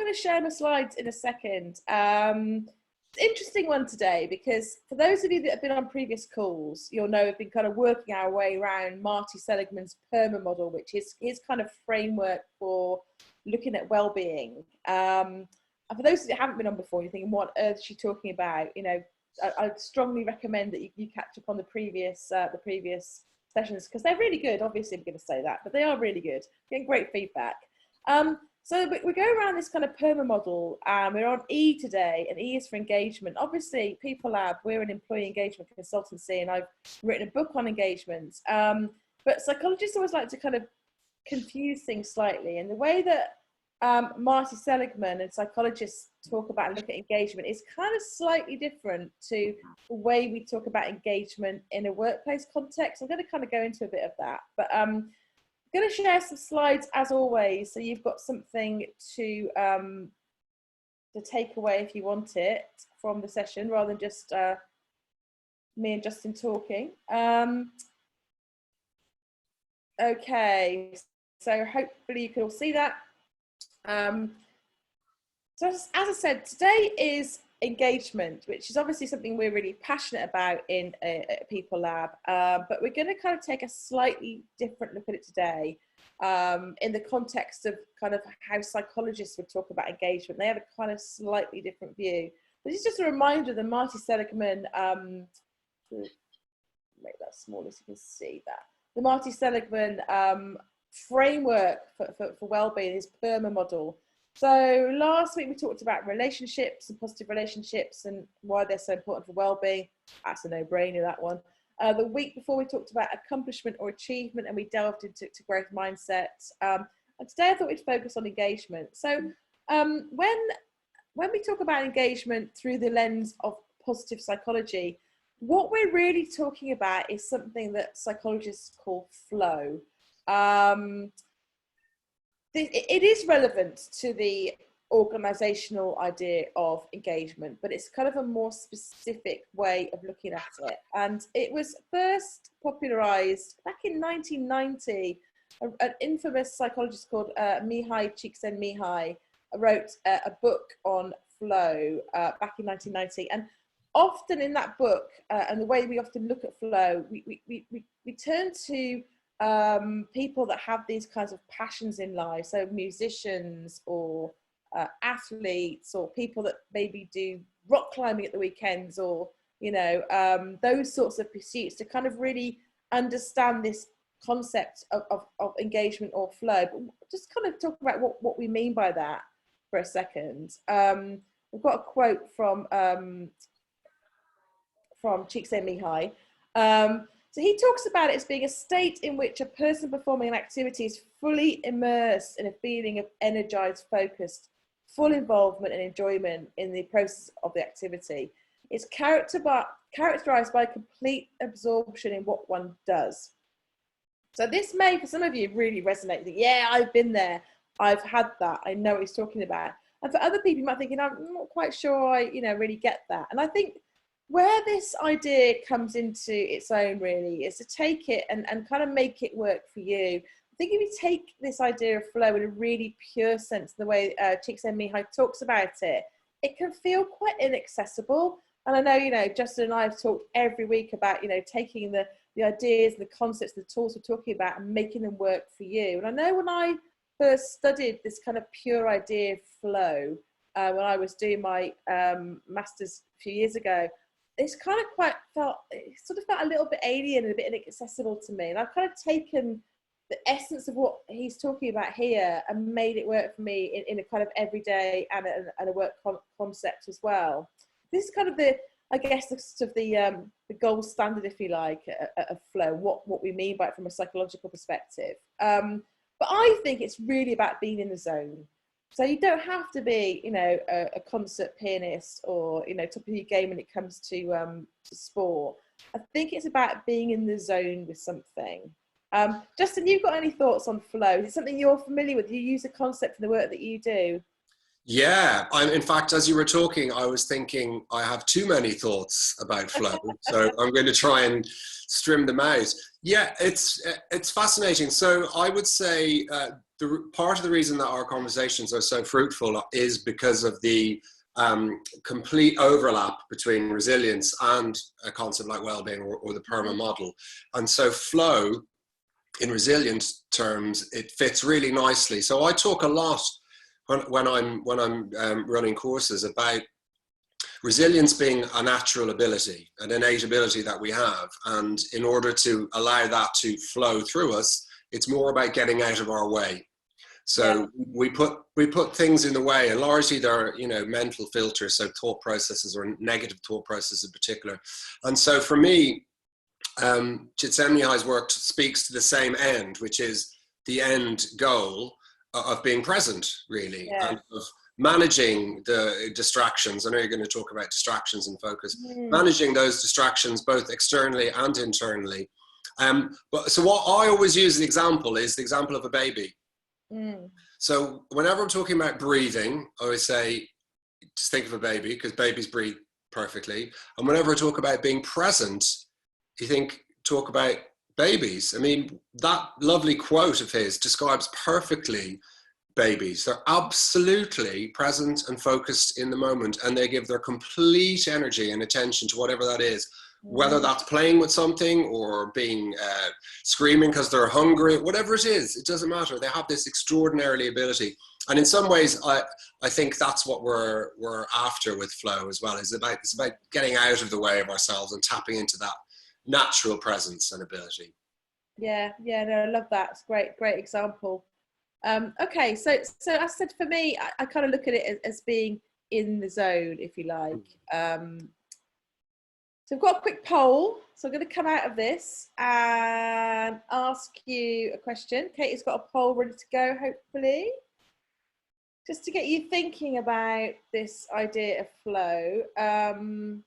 going to share my slides in a second. Interesting one today, because for those of you that have been on previous calls, you'll know we've been kind of working our way around Marty Seligman's PERMA model, which is his kind of framework for looking at well-being. And for those that haven't been on before, you're thinking, what on earth is she talking about? You know, I'd strongly recommend that you catch up on the previous sessions, because they're really good. Obviously, I'm going to say that, but they are really good. Getting great feedback. So we go around this kind of PERMA model. We're on E today, and E is for engagement. Obviously, People Lab, we're an employee engagement consultancy, and I've written a book on engagement. But psychologists always like to kind of confuse things slightly. And the way that Marty Seligman and psychologists talk about and look at engagement is kind of slightly different to the way we talk about engagement in a workplace context. I'm going to kind of go into a bit of that. But I'm going to share some slides as always, so you've got something to take away if you want it from the session, rather than just me and Justin talking. Okay, so hopefully you can all see that. So as I said, today is engagement, which is obviously something we're really passionate about in People Lab, but we're going to kind of take a slightly different look at it today in the context of kind of how psychologists would talk about engagement. They have a kind of slightly different view. This is just a reminder that Marty Seligman, make that smaller so you can see that, the Marty Seligman framework for well-being, his PERMA model. So last week we talked about relationships and positive relationships and why they're so important for well-being. That's a no-brainer, that one. The week before we talked about accomplishment or achievement, and we delved into growth mindset. And today I thought we'd focus on engagement. So when we talk about engagement through the lens of positive psychology, what we're really talking about is something that psychologists call flow. It is relevant to the organizational idea of engagement, but it's kind of a more specific way of looking at it. And it was first popularized back in 1990. An infamous psychologist called Mihai Csikszentmihalyi wrote a book on flow back in 1990. And often in that book, and the way we often look at flow, we turn to people that have these kinds of passions in life, so musicians or athletes, or people that maybe do rock climbing at the weekends, or you know, those sorts of pursuits, to kind of really understand this concept of engagement or flow. But just kind of talk about what we mean by that for a second. We've got a quote from Csikszentmihalyi. So he talks about it as being a state in which a person performing an activity is fully immersed in a feeling of energized, focused, full involvement and enjoyment in the process of the activity. It's characterized by complete absorption in what one does. So this may, for some of you, really resonate. Think, yeah, I've been there. I've had that. I know what he's talking about. And for other people, you might think, I'm not quite sure I, really get that. And I think where this idea comes into its own really is to take it and kind of make it work for you. I think if you take this idea of flow in a really pure sense, the way Csikszentmihalyi talks about it, it can feel quite inaccessible. And I know, Justin and I have talked every week about, taking the ideas, the concepts, the tools we're talking about and making them work for you. And I know when I first studied this kind of pure idea of flow, when I was doing my master's a few years ago, it's kind of felt a little bit alien and a bit inaccessible to me. And I've kind of taken the essence of what he's talking about here and made it work for me in a kind of everyday and a work concept as well. This is kind of the gold standard, if you like, of flow, what we mean by it from a psychological perspective. But I think it's really about being in the zone. So you don't have to be, a concert pianist or, top of your game when it comes to sport. I think it's about being in the zone with something. Justin, you've got any thoughts on flow? Is it something you're familiar with? Do you use the concept in the work that you do? Yeah, in fact, as you were talking, I was thinking I have too many thoughts about flow, so I'm going to try and trim them out. Yeah, it's fascinating. So I would say part of the reason that our conversations are so fruitful is because of the complete overlap between resilience and a concept like well-being, or the PERMA model. And so flow, in resilience terms, it fits really nicely. So I talk a lot when I'm running courses about resilience being a natural ability, an innate ability that we have. And in order to allow that to flow through us, it's more about getting out of our way. So we put things in the way, and largely they're, you know, mental filters, so thought processes or negative thought processes in particular. And so for me, Csikszentmihalyi's work speaks to the same end, which is the end goal of being present, really, and of managing the distractions. I know you're going to talk about distractions and focus, managing those distractions both externally and internally. But so what I always use as the example is the example of a baby. So whenever I'm talking about breathing, I always say, just think of a baby, because babies breathe perfectly. And whenever I talk about being present, talk about babies. I mean, that lovely quote of his describes perfectly babies. They're absolutely present and focused in the moment, and they give their complete energy and attention to whatever that is. Whether that's playing with something or being screaming because they're hungry, whatever it is, it doesn't matter. They have this extraordinary ability, and in some ways, I think that's what we're after with flow as well. It's about getting out of the way of ourselves and tapping into that natural presence and ability. No, I love that. It's great example. Okay, so as I said, for me, I kind of look at it as being in the zone, if you like. So I've got a quick poll. So I'm going to come out of this and ask you a question. Katie's got a poll ready to go, hopefully, just to get you thinking about this idea of flow. And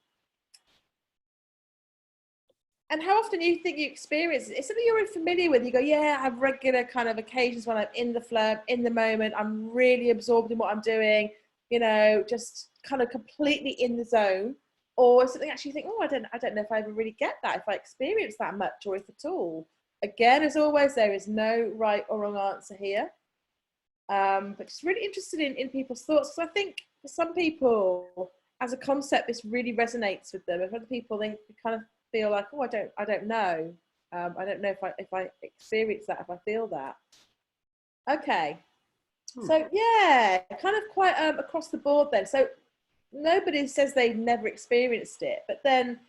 how often do you think you experience it? It's something you're familiar with. You go, yeah, I have regular kind of occasions when I'm in the flow, in the moment. I'm really absorbed in what I'm doing, you know, just kind of completely in the zone. Or something actually you think, oh, I don't know if I ever really get that, if I experience that much, or if at all. Again, as always, there is no right or wrong answer here. But just really interested in people's thoughts. So I think for some people, as a concept, this really resonates with them. If other people, they kind of feel like, oh, I don't know. I don't know if I experience that, if I feel that. Okay. So yeah, kind of quite across the board then. So nobody says they've never experienced it, but then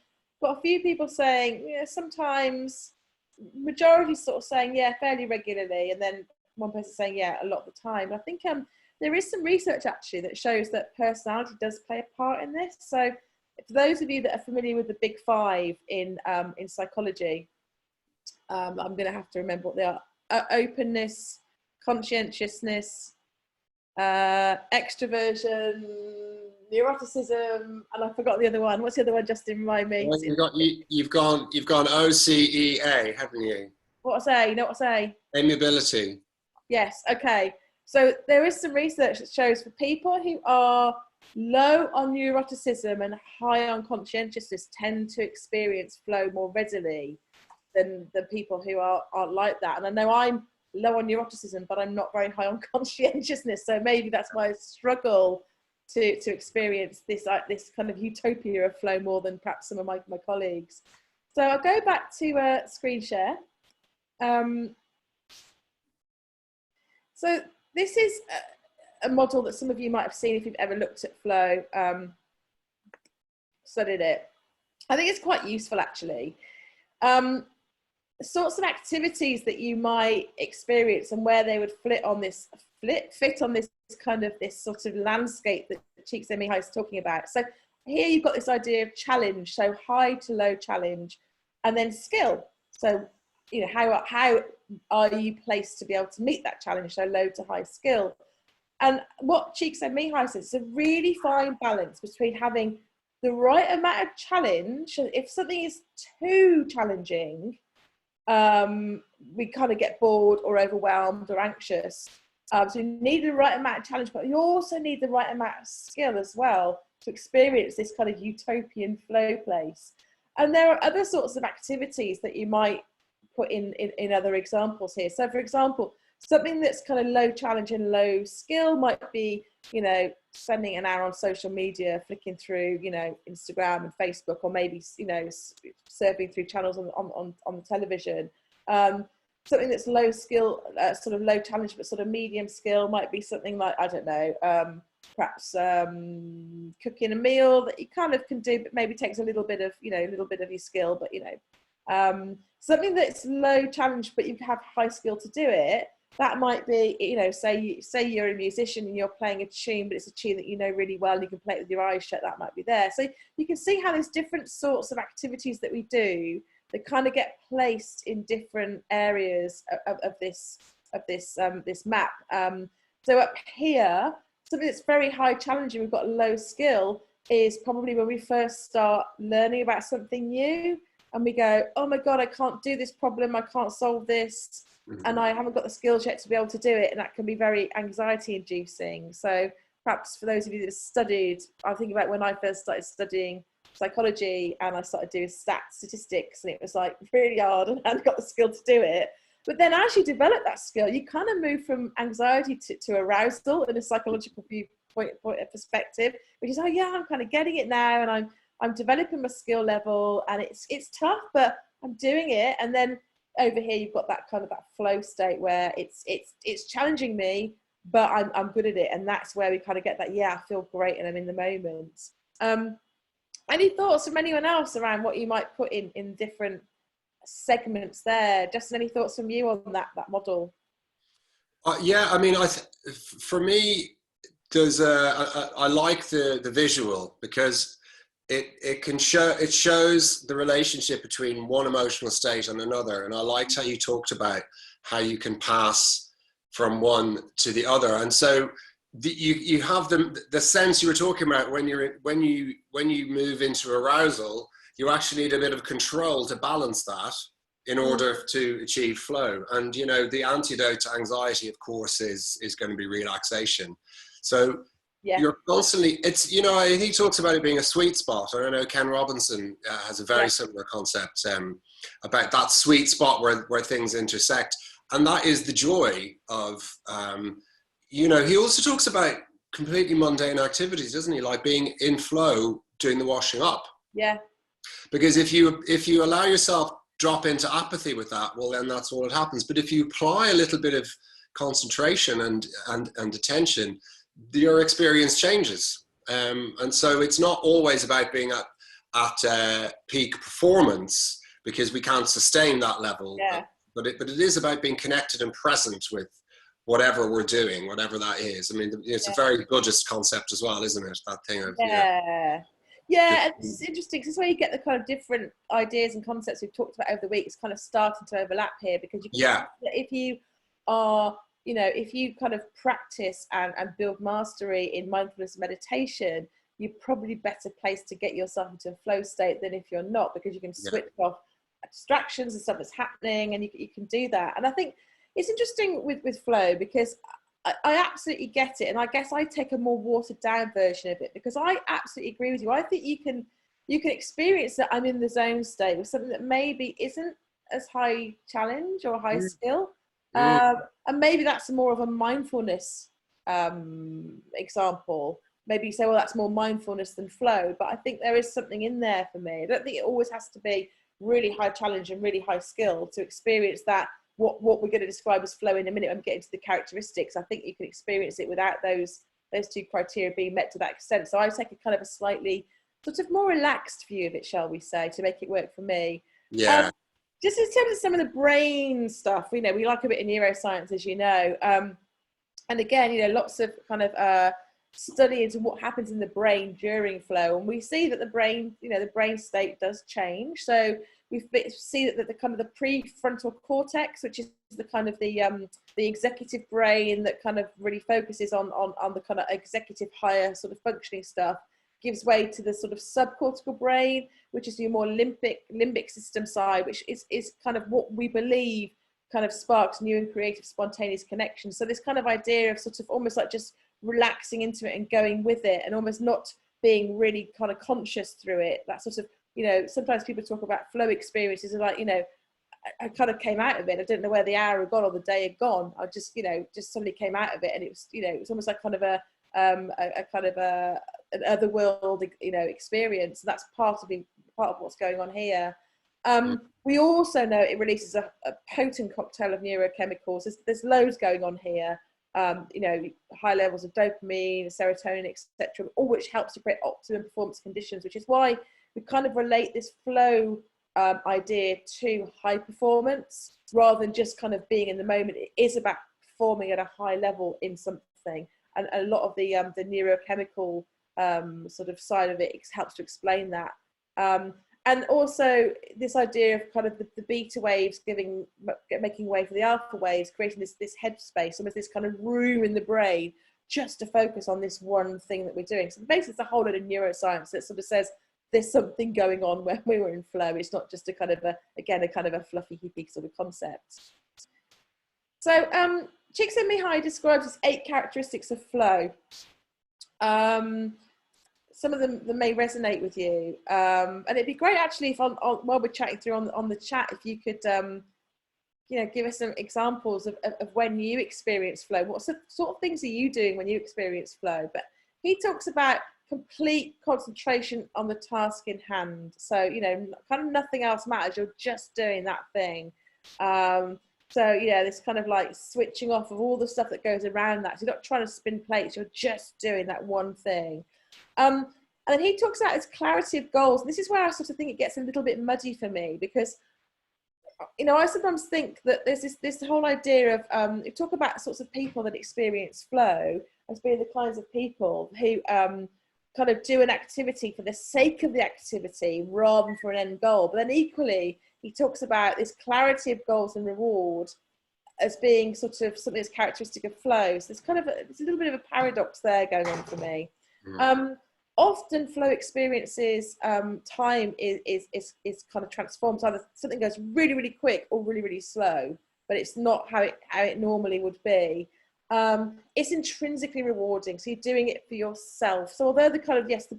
got a few people saying, yeah, sometimes, majority sort of saying, yeah, fairly regularly, and then one person saying, yeah, a lot of the time. I think there is some research actually that shows that personality does play a part in this. So for those of you that are familiar with the big five in psychology, I'm going to have to remember what they are: openness, conscientiousness, extroversion, neuroticism, and I forgot the other one. What's the other one? Justin, remind me. Well, you've gone OCEA, haven't you? What I say? You know what I say? Amiability. Yes. Okay. So there is some research that shows for people who are low on neuroticism and high on conscientiousness tend to experience flow more readily than people who aren't like that. And I know I'm low on neuroticism, but I'm not very high on conscientiousness. So maybe that's why I struggle to experience this kind of utopia of flow more than perhaps some of my colleagues. So I'll go back to screen share. So this is a model that some of you might have seen if you've ever looked at flow, studied it. I think it's quite useful actually. Sorts of activities that you might experience and where they would fit on this kind of this sort of landscape that Csikszentmihalyi is talking about. So here you've got this idea of challenge, so high to low challenge, and then skill. So, you know, how are you placed to be able to meet that challenge, so low to high skill. And what Csikszentmihalyi says is a really fine balance between having the right amount of challenge. If something is too challenging, we kind of get bored or overwhelmed or anxious. So you need the right amount of challenge, but you also need the right amount of skill as well to experience this kind of utopian flow place. And there are other sorts of activities that you might put in other examples here. So for example, Something that's kind of low challenge and low skill might be, you know, spending an hour on social media, flicking through, you know, Instagram and Facebook, or maybe, you know, surfing through channels on the television. Something that's low skill, sort of low challenge, but sort of medium skill might be something like, I don't know, perhaps cooking a meal that you kind of can do, but maybe takes a little bit of, you know, a little bit of your skill, but, you know, something that's low challenge, but you have high skill to do it. That might be, you know, say you're a musician and you're playing a tune, but it's a tune that you know really well and you can play it with your eyes shut, that might be there. So you can see how there's different sorts of activities that we do that kind of get placed in different areas of this map. So up here, something that's very high challenging, we've got low skill, is probably when we first start learning about something new and we go, oh my God, I can't do this problem, I can't solve this. And I haven't got the skills yet to be able to do it, and that can be very anxiety inducing. So perhaps for those of you that have studied, I think about when I first started studying psychology and I started doing statistics, and it was like really hard and I hadn't got the skill to do it. But then as you develop that skill, you kind of move from anxiety to arousal in a psychological viewpoint perspective, which is, oh yeah, I'm kind of getting it now, and I'm developing my skill level, and it's tough, but I'm doing it. And then over here you've got that kind of that flow state where it's challenging me, but I'm good at it, and that's where we kind of get that, yeah, I feel great and I'm in the moment. Any thoughts from anyone else around what you might put in different segments there? Justin, any thoughts from you on that model? Yeah, I mean, for me, I like the visual, because it shows the relationship between one emotional state and another. And I liked how you talked about how you can pass from one to the other. And so you have the sense you were talking about when you move into arousal, you actually need a bit of control to balance that in order to achieve flow. And, you know, the antidote to anxiety, of course, is going to be relaxation. So yeah, you're constantly, it's, you know, he talks about it being a sweet spot. I don't know, Ken Robinson has a very similar concept about that sweet spot where things intersect. And that is the joy of, you know, he also talks about completely mundane activities, doesn't he? Like being in flow, doing the washing up. Yeah. Because if you allow yourself drop into apathy with that, well, then that's all that happens. But if you apply a little bit of concentration and attention, your experience changes. And so it's not always about being at peak performance, because we can't sustain that level. Yeah. But it is about being connected and present with whatever we're doing, whatever that is. I mean, it's a very Buddhist concept as well, isn't it? That thing of yeah, and it's interesting because it's where you get the kind of different ideas and concepts we've talked about over the week. It's kind of starting to overlap here, because you can if you are, you know, if you kind of practice and build mastery in mindfulness meditation, you're probably better placed to get yourself into a flow state than if you're not, because you can switch off distractions and stuff that's happening, and you can do that. And I think it's interesting with flow, because I absolutely get it, and I guess I take a more watered down version of it, because I absolutely agree with you. I think you can experience that I'm in the zone state with something that maybe isn't as high challenge or high skill. And maybe that's more of a mindfulness example. Maybe you say, well, that's more mindfulness than flow, but I think there is something in there for me. I don't think it always has to be really high challenge and really high skill to experience that, what we're going to describe as flow in a minute. I'm getting to the characteristics. I think you can experience it without those two criteria being met to that extent. So I take a kind of a slightly sort of more relaxed view of it, shall we say, to make it work for me. Yeah. Just in terms of some of the brain stuff, you know, we like a bit of neuroscience, as you know. And again, you know, lots of kind of study into what happens in the brain during flow. And we see that the brain, you know, the brain state does change. So we see that the kind of the prefrontal cortex, which is the kind of the executive brain that kind of really focuses on the kind of executive higher sort of functioning stuff, gives way to the sort of subcortical brain, which is your more limbic system side, which is kind of what we believe kind of sparks new and creative spontaneous connections. So this kind of idea of sort of almost like just relaxing into it and going with it, and almost not being really kind of conscious through it, that sort of, you know, sometimes people talk about flow experiences like, you know, I kind of came out of it. I didn't know where the hour had gone or the day had gone. I just, just suddenly came out of it, and it was, it was almost like kind of a kind of an otherworld, experience. And that's part of what's going on here. We also know it releases a potent cocktail of neurochemicals. There's loads going on here. High levels of dopamine, serotonin, etc., all which helps to create optimum performance conditions, which is why we kind of relate this flow idea to high performance rather than just kind of being in the moment. It is about performing at a high level in something, and a lot of the neurochemical sort of side of it helps to explain that. And also this idea of kind of the beta waves making way for the alpha waves, creating this headspace, almost this kind of room in the brain just to focus on this one thing that we're doing. So basically it's a whole lot of neuroscience that sort of says there's something going on when we were in flow. It's not just a kind of a fluffy hippie sort of concept. So Csikszentmihalyi describes as 8 characteristics of flow. Some of them may resonate with you, and it'd be great actually if while we're chatting through on the chat, if you could give us some examples of when you experience flow. What sort of things are you doing when you experience flow? But he talks about complete concentration on the task in hand, so kind of nothing else matters, you're just doing that thing. So this kind of like switching off of all the stuff that goes around that, so you're not trying to spin plates, you're just doing that one thing. And then he talks about his clarity of goals. And this is where I sort of think it gets a little bit muddy for me, because I sometimes think that there's this whole idea of you talk about sorts of people that experience flow as being the kinds of people who kind of do an activity for the sake of the activity rather than for an end goal. But then equally, he talks about this clarity of goals and reward as being sort of something that's characteristic of flow. So there's a little bit of a paradox there going on for me. Often flow experiences, time is kind of transformed. So either something goes really, really quick or really, really slow, but it's not how it normally would be. It's intrinsically rewarding, so you're doing it for yourself. So although the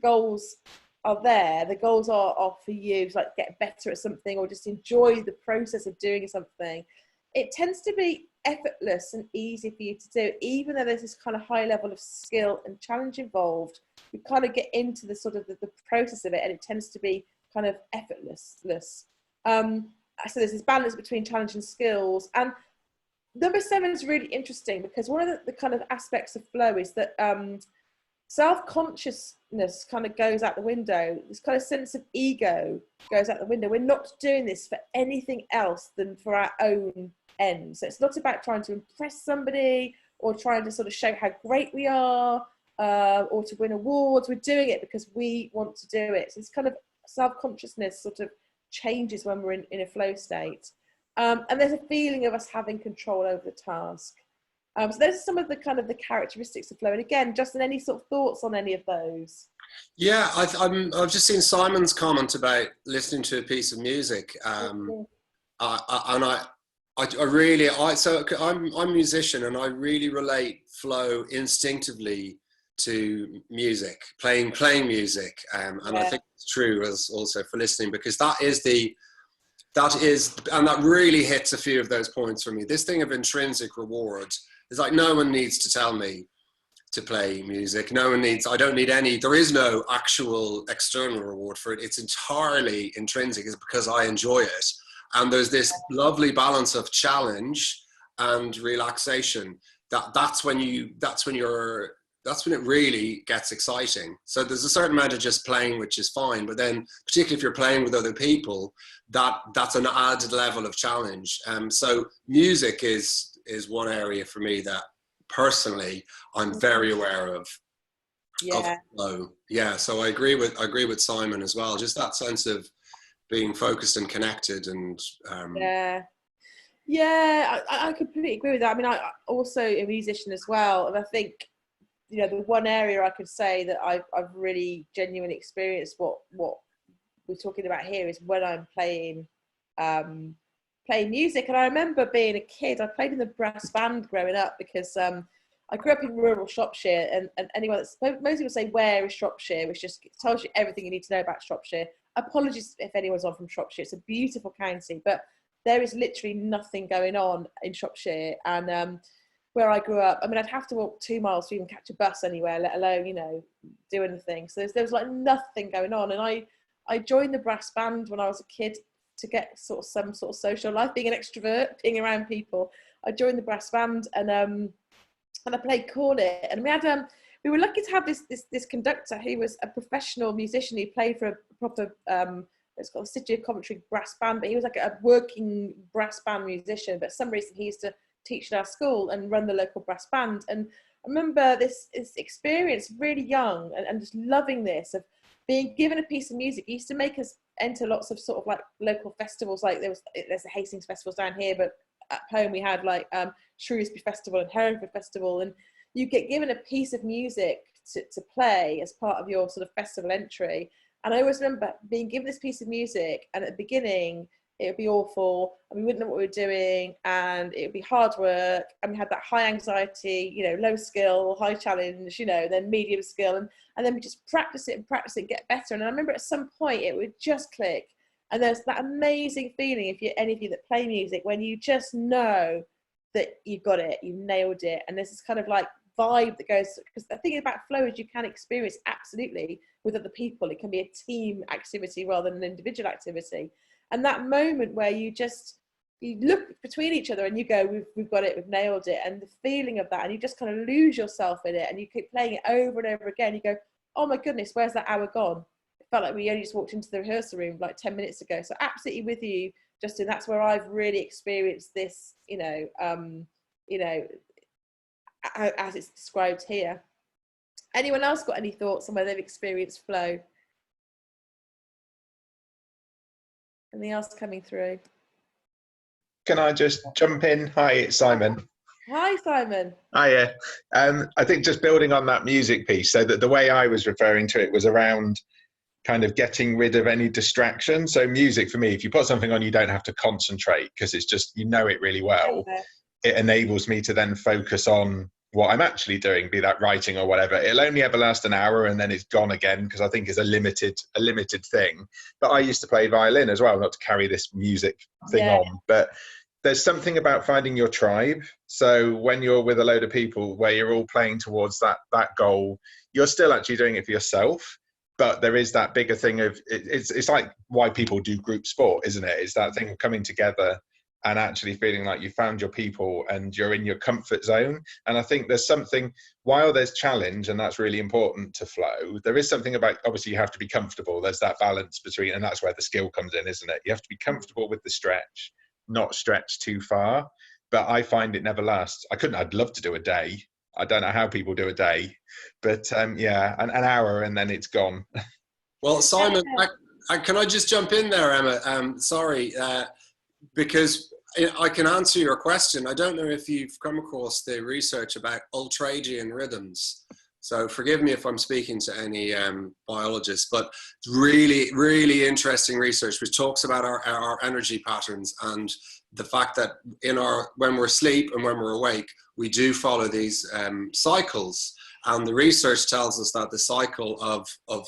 goals are there, the goals are for you to like get better at something or just enjoy the process of doing something. It tends to be effortless and easy for you to do, even though there's this kind of high level of skill and challenge involved. You kind of get into the sort of the process of it, and it tends to be kind of effortless. So there's this balance between challenge and skills. And number 7 is really interesting, because one of the kind of aspects of flow is that self-consciousness kind of goes out the window. This kind of sense of ego goes out the window. We're not doing this for anything else than for our own end. So it's not about trying to impress somebody or trying to sort of show how great we are or to win awards. We're doing it because we want to do it. So this kind of self-consciousness sort of changes when we're in a flow state. And there's a feeling of us having control over the task. So those are some of the kind of the characteristics of flow. And again, Justin, any sort of thoughts on any of those? Yeah, I've just seen Simon's comment about listening to a piece of music, and so I'm a musician, and I really relate flow instinctivly to music, playing music, and I think it's true as also for listening, because that really hits a few of those points for me. This thing of intrinsic reward is like, no one needs to tell me to play music. I don't need any, there is no actual external reward for it. It's entirely intrinsic. It's because I enjoy it. And there's this lovely balance of challenge and relaxation. That's when it really gets exciting. So there's a certain amount of just playing, which is fine. But then particularly if you're playing with other people, that's an added level of challenge. So music is one area for me that personally I'm very aware of flow. Yeah, so I agree with Simon as well. Just that sense of being focused and connected, and I completely agree with that. I mean, I also a musician as well, and I think the one area I could say that I've really genuinely experienced what we're talking about here is when I'm playing music. And I remember being a kid, I played in the brass band growing up, because I grew up in rural Shropshire, and anyone most people say, where is Shropshire, which just tells you everything you need to know about Shropshire. Apologies if anyone's on from Shropshire, it's a beautiful county, but there is literally nothing going on in Shropshire. And where I grew up, I mean, I'd have to walk 2 miles to even catch a bus anywhere, let alone, you know, do anything. So there was like nothing going on. And I joined the brass band when I was a kid to get sort of some sort of social life, being an extrovert, being around people. I joined the brass band, and I played cornet. And we were lucky to have this conductor who was a professional musician. He played for a proper it's called a City of Coventry brass band, but he was like a working brass band musician. But for some reason he used to teach at our school and run the local brass band. And I remember this experience really young, and just loving this, of being given a piece of music. He used to make us enter lots of sort of like local festivals, like there's the Hastings festivals down here, but at home we had like Shrewsbury Festival and Hereford Festival, and you get given a piece of music to play as part of your sort of festival entry. And I always remember being given this piece of music, and at the beginning it would be awful, and we wouldn't know what we were doing, and it would be hard work, and we had that high anxiety, you know, low skill, high challenge, you know, then medium skill, and then we just practice it and get better. And I remember at some point it would just click, and there's that amazing feeling, if you're any of you that play music, when you just know that you've got it, you've nailed it, and there's this kind of like vibe that goes, because the thing about flow is you can experience absolutely with other people. It can be a team activity rather than an individual activity. And that moment where you look between each other and you go, we've got it, we've nailed it, and the feeling of that, and you just kind of lose yourself in it, and you keep playing it over and over again. You go, oh my goodness, where's that hour gone? It felt like we only just walked into the rehearsal room like 10 minutes ago. So absolutely with you, Justin. That's where I've really experienced this, as it's described here. Anyone else got any thoughts on where they've experienced flow? Anything else coming through? Can I just jump in? Hi, it's Simon. Hi, Simon. Hiya. I think just building on that music piece, so that the way I was referring to it was around kind of getting rid of any distraction. So music for me, if you put something on, you don't have to concentrate, because it's just, you know it really well. It enables me to then focus on what I'm actually doing, be that writing or whatever. It'll only ever last an hour and then it's gone again, because I think it's a limited thing. But I used to play violin as well, not to carry this music thing on, but there's something about finding your tribe. So when you're with a load of people where you're all playing towards that goal, you're still actually doing it for yourself, but there is that bigger thing of it's like why people do group sport, isn't it? It's that thing of coming together and actually feeling like you found your people and you're in your comfort zone. And I think there's something, while there's challenge, and that's really important to flow, there is something about, obviously you have to be comfortable. There's that balance between, and that's where the skill comes in, isn't it? You have to be comfortable with the stretch, not stretch too far. But I find it never lasts. I'd love to do a day. I don't know how people do a day, but yeah, an hour and then it's gone. Well, Simon, can I just jump in there, Emma? Sorry, because I can answer your question. I don't know if you've come across the research about ultradian rhythms. So forgive me if I'm speaking to any biologists, but really, really interesting research which talks about our energy patterns, and the fact that when we're asleep and when we're awake, we do follow these cycles. And the research tells us that the cycle of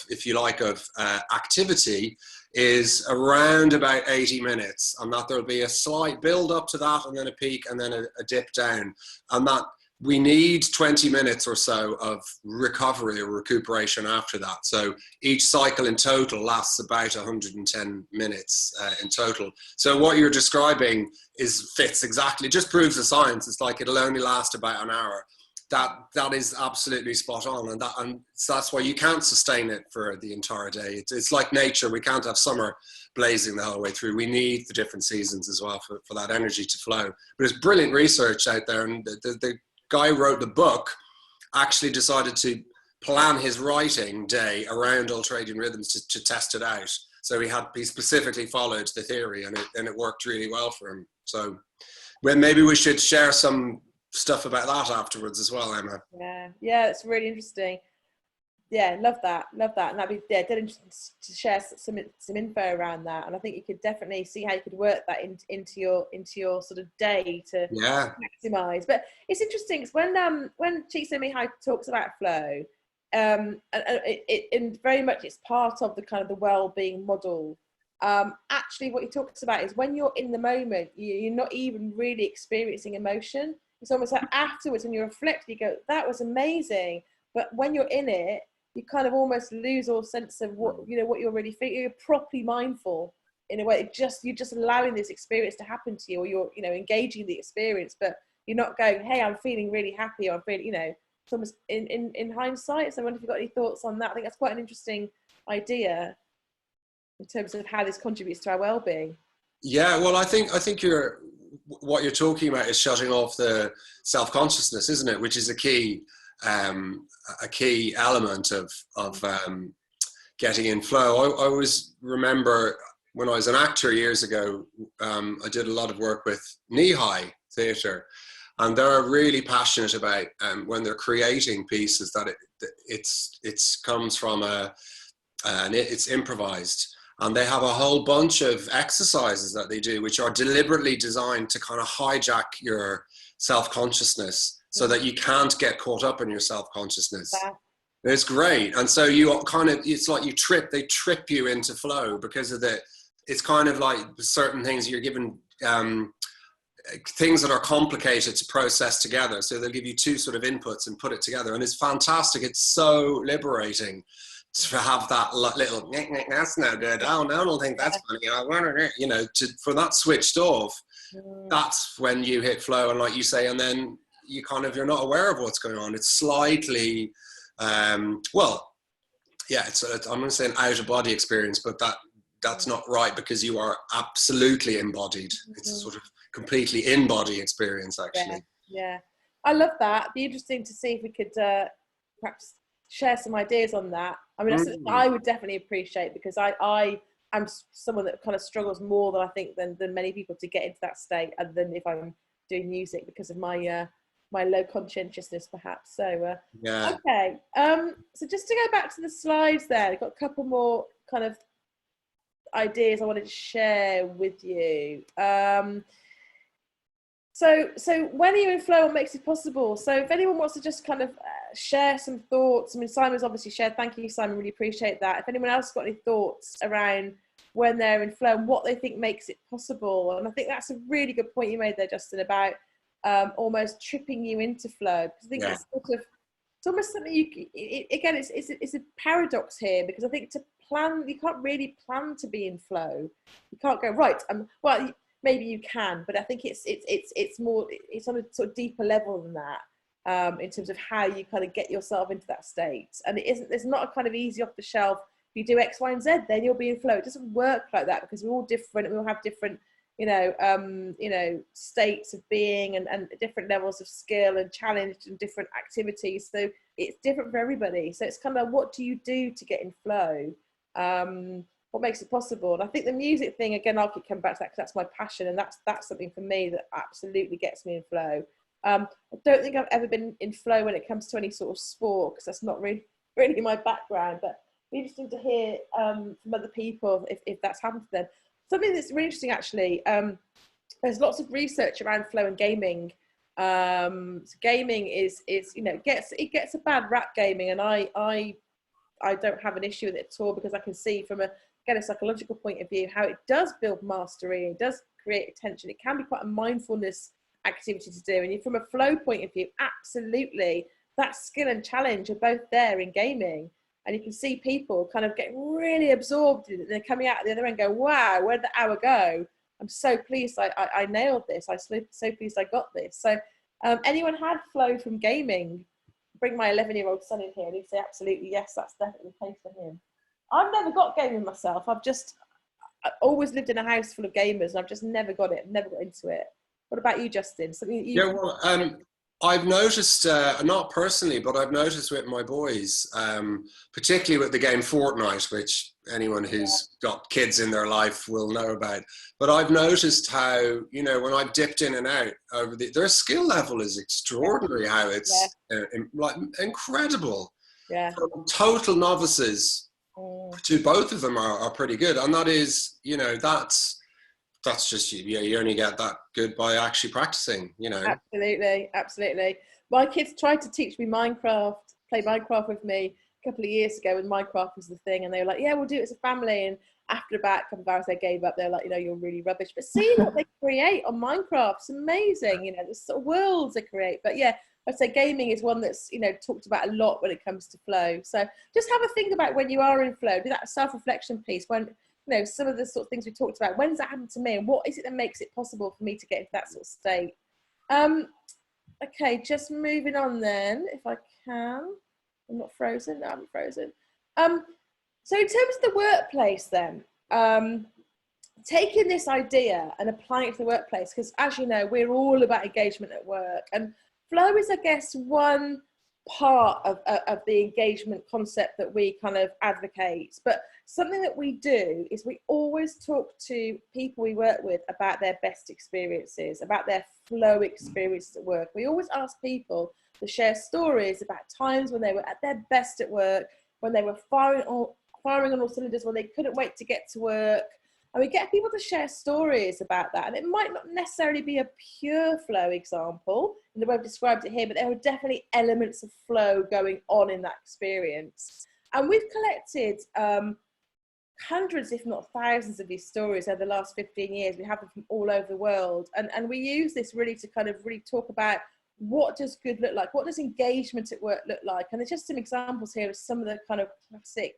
if you like, of activity is around about 80 minutes, and that there'll be a slight build up to that, and then a peak, and then a dip down, and that we need 20 minutes or so of recovery or recuperation after that. So each cycle in total lasts about 110 minutes in total. So what you're describing fits exactly, just proves the science. It's like it'll only last about an hour. That is absolutely spot on, and so that's why you can't sustain it for the entire day. It's like nature. We can't have summer blazing the whole way through. We need the different seasons as well for that energy to flow. But it's brilliant research out there, and the guy who wrote the book actually decided to plan his writing day around ultradian rhythms to test it out. So he specifically followed the theory, and it worked really well for him. So maybe we should share some stuff about that afterwards as well, Emma. Yeah, it's really interesting. Yeah, love that, and that'd be dead interesting to share some info around that. And I think you could definitely see how you could work that into your sort of day to maximize. But it's interesting, it's when Csikszentmihalyi talks about flow, and very much it's part of the kind of the well-being model actually what he talks about is when you're in the moment, you're not even really experiencing emotion. It's almost like afterwards when you reflect, you go, that was amazing. But when you're in it, you kind of almost lose all sense of what, you know, what you're really feeling. You're properly mindful in a way. You're just allowing this experience to happen to you, or you're, you know, engaging the experience, but you're not going, hey, I'm feeling really happy, or I'm feeling, you know, it's almost in hindsight. So I wonder if you've got any thoughts on that. I think that's quite an interesting idea in terms of how this contributes to our well-being. Yeah, well, I think what you're talking about is shutting off the self-consciousness, isn't it? Which is a key element of getting in flow. I always remember when I was an actor years ago, I did a lot of work with knee-high theatre, and they're really passionate about when they're creating pieces that it's comes from it's improvised. And they have a whole bunch of exercises that they do, which are deliberately designed to kind of hijack your self-consciousness so that you can't get caught up in your self-consciousness. It's great. And so you kind of, it's like they trip you into flow because of it's kind of like certain things you're given, things that are complicated to process together. So they'll give you two sort of inputs and put it together. And it's fantastic. It's so liberating to have that little, that's no good. Oh, no, I don't think that's funny. You know, for that switched off, that's when you hit flow. And like you say, and then you kind of, you're not aware of what's going on. It's slightly, well, yeah, I'm going to say an out of body experience, but that's not right because you are absolutely embodied. It's a sort of completely in body experience, actually. Yeah. I love that. It'd be interesting to see if we could perhaps share some ideas on that. I mean, that's something I would definitely appreciate, because I am someone that kind of struggles more than I think than many people to get into that state, other than if I'm doing music, because of my my low conscientiousness perhaps. So yeah. Okay, so just to go back to the slides there, I've got a couple more kind of ideas I wanted to share with you. So when are you in flow, what makes it possible? So if anyone wants to just kind of share some thoughts, I mean, Simon's obviously shared, thank you, Simon, really appreciate that. If anyone else has got any thoughts around when they're in flow and what they think makes it possible. And I think that's a really good point you made there, Justin, about almost tripping you into flow. Because I think it's sort of, it's almost something again, it's a paradox here, because I think to plan, you can't really plan to be in flow. You can't go, right, well, maybe you can, but I think it's more, it's on a sort of deeper level than that, in terms of how you kind of get yourself into that state. And it's not a kind of easy off the shelf, if you do X, Y, and Z, then you'll be in flow. It doesn't work like that, because we're all different, and we all have different, you know, states of being and different levels of skill and challenge and different activities. So it's different for everybody. So it's kind of, what do you do to get in flow? What makes it possible? And I think the music thing, again, I'll keep coming back to that, because that's my passion, and that's something for me that absolutely gets me in flow. I don't think I've ever been in flow when it comes to any sort of sport, because that's not really my background, but it'd be interesting to hear from other people if that's happened to them. Something that's really interesting, actually, there's lots of research around flow and gaming. So gaming is you know, it gets a bad rap, gaming, and I don't have an issue with it at all, because I can see from a psychological point of view how it does build mastery, it does create attention, it can be quite a mindfulness activity to do. And from a flow point of view, absolutely, that skill and challenge are both there in gaming. And you can see people kind of getting really absorbed in it. They're coming out at the other end, go, wow, where'd the hour go? I'm so pleased I nailed this. I'm so pleased I got this. So anyone had flow from gaming? Bring my 11-year-old son in here and he'd say, absolutely, yes, that's definitely the case for him. I've never got gaming myself. I've always lived in a house full of gamers, and I've just never got into it. What about you, Justin? Something that you... Yeah, well, I've noticed, not personally, but I've noticed with my boys, particularly with the game Fortnite, which anyone who's got kids in their life will know about. But I've noticed how, you know, when I've dipped in and out over their skill level is extraordinary, how it's like incredible. Yeah. From total novices to both of them are pretty good. And that is, you know, that's just, you only get that good by actually practicing, you know. Absolutely. My kids tried to teach me Minecraft, play Minecraft with me couple of years ago when Minecraft was the thing, and they were like, yeah, we'll do it as a family. And after about a couple of hours, they gave up. They're like, you know, you're really rubbish. But see what they create on Minecraft, it's amazing. You know, the sort of worlds they create. But yeah, I'd say gaming is one that's, you know, talked about a lot when it comes to flow. So just have a think about when you are in flow. Do that self-reflection piece. When, you know, some of the sort of things we talked about, when does that happen to me, and what is it that makes it possible for me to get into that sort of state? Okay, just moving on then, if I can. I'm not frozen. No, I'm frozen. So in terms of the workplace then, taking this idea and applying it to the workplace, because as you know, we're all about engagement at work, and flow is, I guess, one part of the engagement concept that we kind of advocate. But something that we do is we always talk to people we work with about their best experiences, about their flow experiences at work. We always ask people to share stories about times when they were at their best at work, when they were firing on all cylinders, when they couldn't wait to get to work. And we get people to share stories about that. And it might not necessarily be a pure flow example in the way I've described it here, but there are definitely elements of flow going on in that experience. And we've collected hundreds, if not thousands, of these stories over the last 15 years. We have them from all over the world. And we use this really to kind of really talk about what does good look like? What does engagement at work look like? And there's just some examples here of some of the kind of classic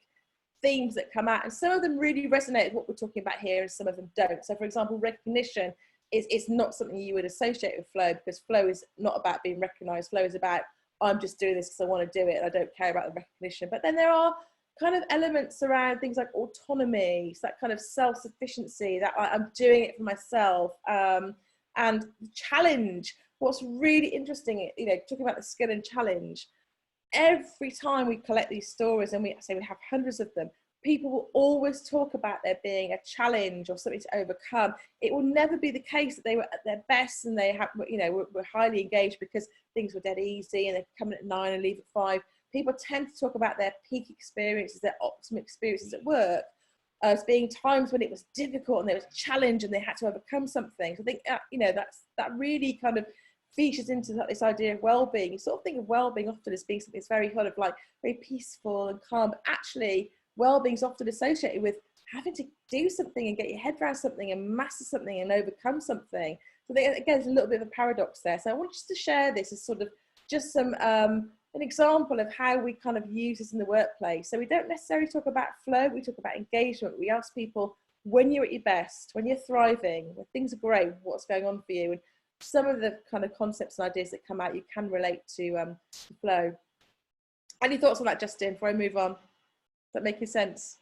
themes that come out, and some of them really resonate with what we're talking about here and some of them don't. So for example, recognition is not something you would associate with flow, because flow is not about being recognized. Flow is about, I'm just doing this because I want to do it and I don't care about the recognition. But then there are kind of elements around things like autonomy, so that kind of self-sufficiency, that I'm doing it for myself, and challenge. What's really interesting, you know, talking about the skill and challenge, every time we collect these stories, and we have hundreds of them, people will always talk about there being a challenge or something to overcome. It will never be the case that they were at their best and they have, you know, were highly engaged because things were dead easy and they come in at 9 and leave at 5. People tend to talk about their peak experiences, their optimum experiences at work, as being times when it was difficult and there was a challenge and they had to overcome something. So I think, you know, that really kind of features into this idea of well-being. You sort of think of well-being often as being something that's very kind of like very peaceful and calm, but actually well-being is often associated with having to do something and get your head around something and master something and overcome something. So again, there's a little bit of a paradox there. So I want just to share this as sort of just some an example of how we kind of use this in the workplace. So we don't necessarily talk about flow, we talk about engagement. We ask people, when you're at your best, when you're thriving, when things are great, what's going on for you? And some of the kind of concepts and ideas that come out, you can relate to flow. Any thoughts on that, Justin, before I move on? Does that make sense?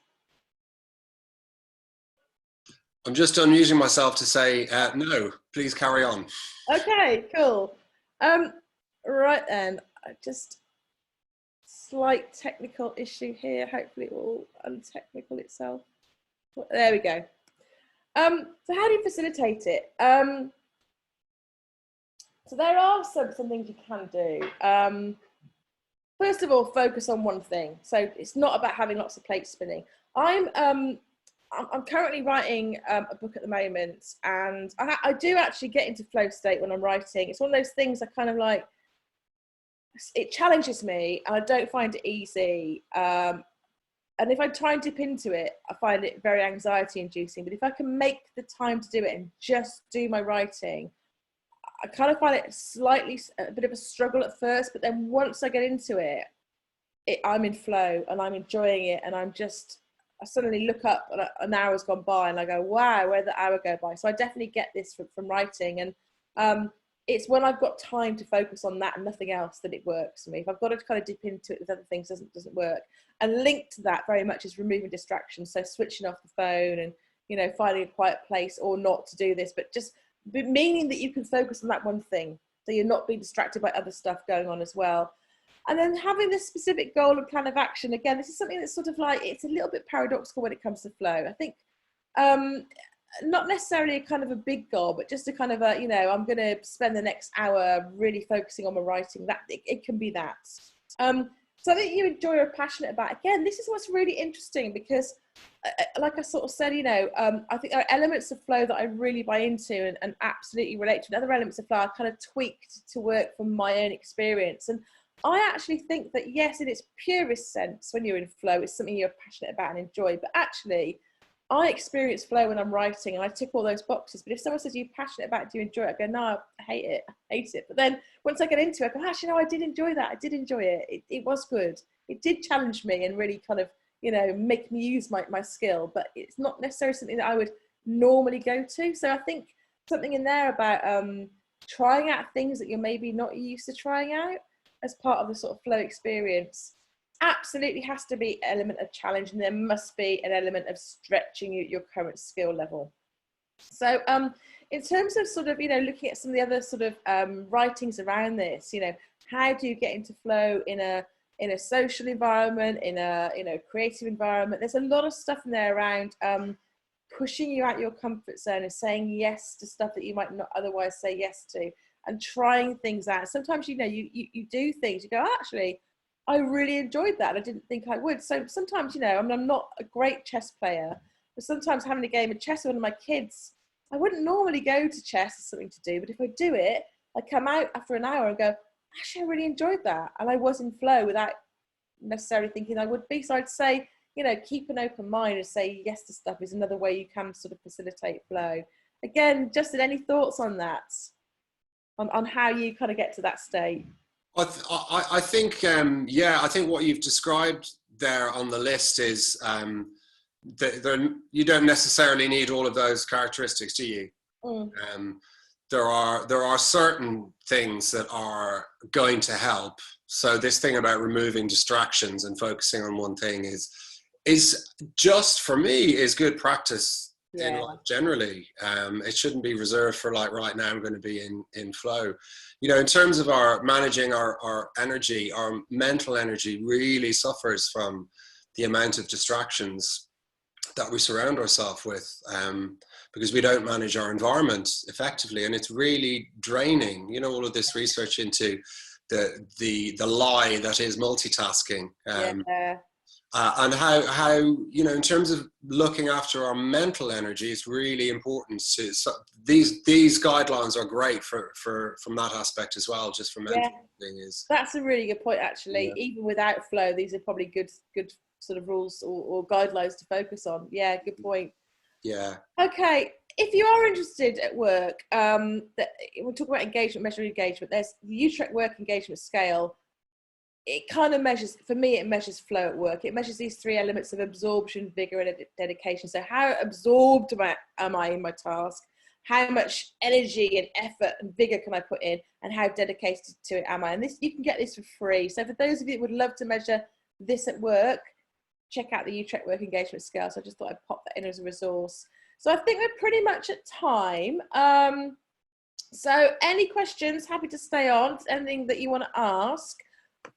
I'm just unusing myself to say, no, please carry on. Okay, cool. Right then, just slight technical issue here. Hopefully it will untechnical itself. There we go. So how do you facilitate it? So there are some things you can do. First of all, focus on one thing. So it's not about having lots of plates spinning. I'm currently writing a book at the moment, and I do actually get into flow state when I'm writing. It's one of those things I kind of like, it challenges me and I don't find it easy. And if I try and dip into it, I find it very anxiety inducing. But if I can make the time to do it and just do my writing, I kind of find it a bit of a struggle at first, but then once I get into it, I'm in flow and I'm enjoying it, and I suddenly look up and an hour's gone by and I go, wow, where'd the hour go by? So I definitely get this from writing, and it's when I've got time to focus on that and nothing else that it works for me. If I've got to kind of dip into it with other things, doesn't work. And linked to that very much is removing distractions, so switching off the phone and, you know, finding a quiet place, or not to do this, but just meaning that you can focus on that one thing, so you're not being distracted by other stuff going on as well. And then having this specific goal and plan of action. Again, this is something that's sort of like, it's a little bit paradoxical when it comes to flow. I think not necessarily a kind of a big goal, but just a kind of a, you know, I'm going to spend the next hour really focusing on my writing. That it can be that. So I think you enjoy or are passionate about. Again, this is what's really interesting, because like I sort of said, you know, I think there are elements of flow that I really buy into and absolutely relate to. And other elements of flow I kind of tweaked to work from my own experience. And I actually think that, yes, in its purest sense, when you're in flow, it's something you're passionate about and enjoy. But actually, I experience flow when I'm writing, and I tick all those boxes. But if someone says you're passionate about it, do you enjoy it? I go, no, I hate it. But then once I get into it, I go, actually, no, I did enjoy that. I did enjoy it. It was good. It did challenge me and really kind of, you know, make me use my skill. But it's not necessarily something that I would normally go to. So I think something in there about trying out things that you're maybe not used to trying out as part of the sort of flow experience absolutely has to be an element of challenge, and there must be an element of stretching your current skill level. So in terms of sort of, you know, looking at some of the other sort of writings around this, you know, how do you get into flow in a social environment, in a, you know, creative environment? There's a lot of stuff in there around pushing you out your comfort zone and saying yes to stuff that you might not otherwise say yes to, and trying things out. Sometimes, you know, you do things, you go, actually, I really enjoyed that. I didn't think I would. So sometimes, you know, I mean, I'm not a great chess player, but sometimes having a game of chess with one of my kids, I wouldn't normally go to chess as something to do, but if I do it, I come out after an hour and go, actually, I really enjoyed that. And I was in flow without necessarily thinking I would be. So I'd say, you know, keep an open mind and say yes to stuff is another way you can sort of facilitate flow. Again, Justin, any thoughts on that? On how you kind of get to that state? I think, yeah, I think what you've described there on the list is you don't necessarily need all of those characteristics, do you? There are certain things that are going to help. So this thing about removing distractions and focusing on one thing is just, for me, is good practice in life generally. It shouldn't be reserved for like, right now I'm going to be in flow. You know, in terms of managing our energy, our mental energy really suffers from the amount of distractions that we surround ourselves with, because we don't manage our environment effectively, and it's really draining. You know, all of this research into the lie that is multitasking. And how, you know, in terms of looking after our mental energy, it's really important to, so these guidelines are great from that aspect as well, just from mental thing is. That's a really good point, actually. Even without flow, these are probably good sort of rules or guidelines to focus on. Yeah, good point. Yeah. Okay, if you are interested at work, we'll talk about engagement, measuring engagement. There's the Utrecht Work Engagement Scale. It kind of measures, for me, it measures flow at work. It measures these three elements of absorption, vigor, and dedication. So how absorbed am I in my task? How much energy and effort and vigor can I put in? And how dedicated to it am I? And this, you can get this for free. So for those of you that would love to measure this at work, check out the Utrecht Work Engagement Scale. So I just thought I'd pop that in as a resource. So I think we're pretty much at time. So any questions, happy to stay on. Anything that you want to ask?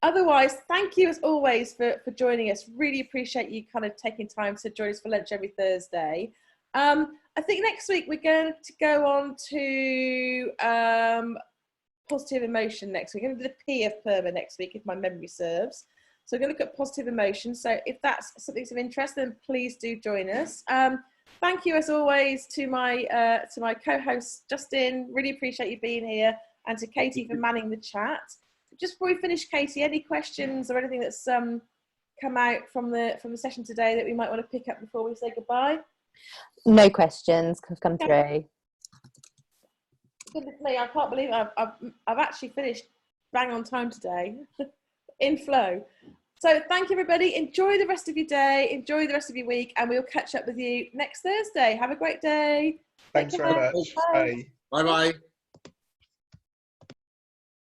Otherwise, thank you as always for joining us. Really appreciate you kind of taking time to join us for lunch every Thursday. I think next week we're going to go on to positive emotion next week. We're going to do the P of PERMA next week, if my memory serves. So we're going to look at positive emotion. So if that's something of interest, then please do join us. Thank you as always to my co-host Justin. Really appreciate you being here, and to Katie for manning the chat. Just before we finish, Katie, any questions or anything that's come out from the session today that we might want to pick up before we say goodbye? No questions have come through. Goodness me, I can't believe I've actually finished bang on time today, in flow. So thank you, everybody. Enjoy the rest of your day. Enjoy the rest of your week, and we'll catch up with you next Thursday. Have a great day. Thanks very much. Bye. Bye-bye.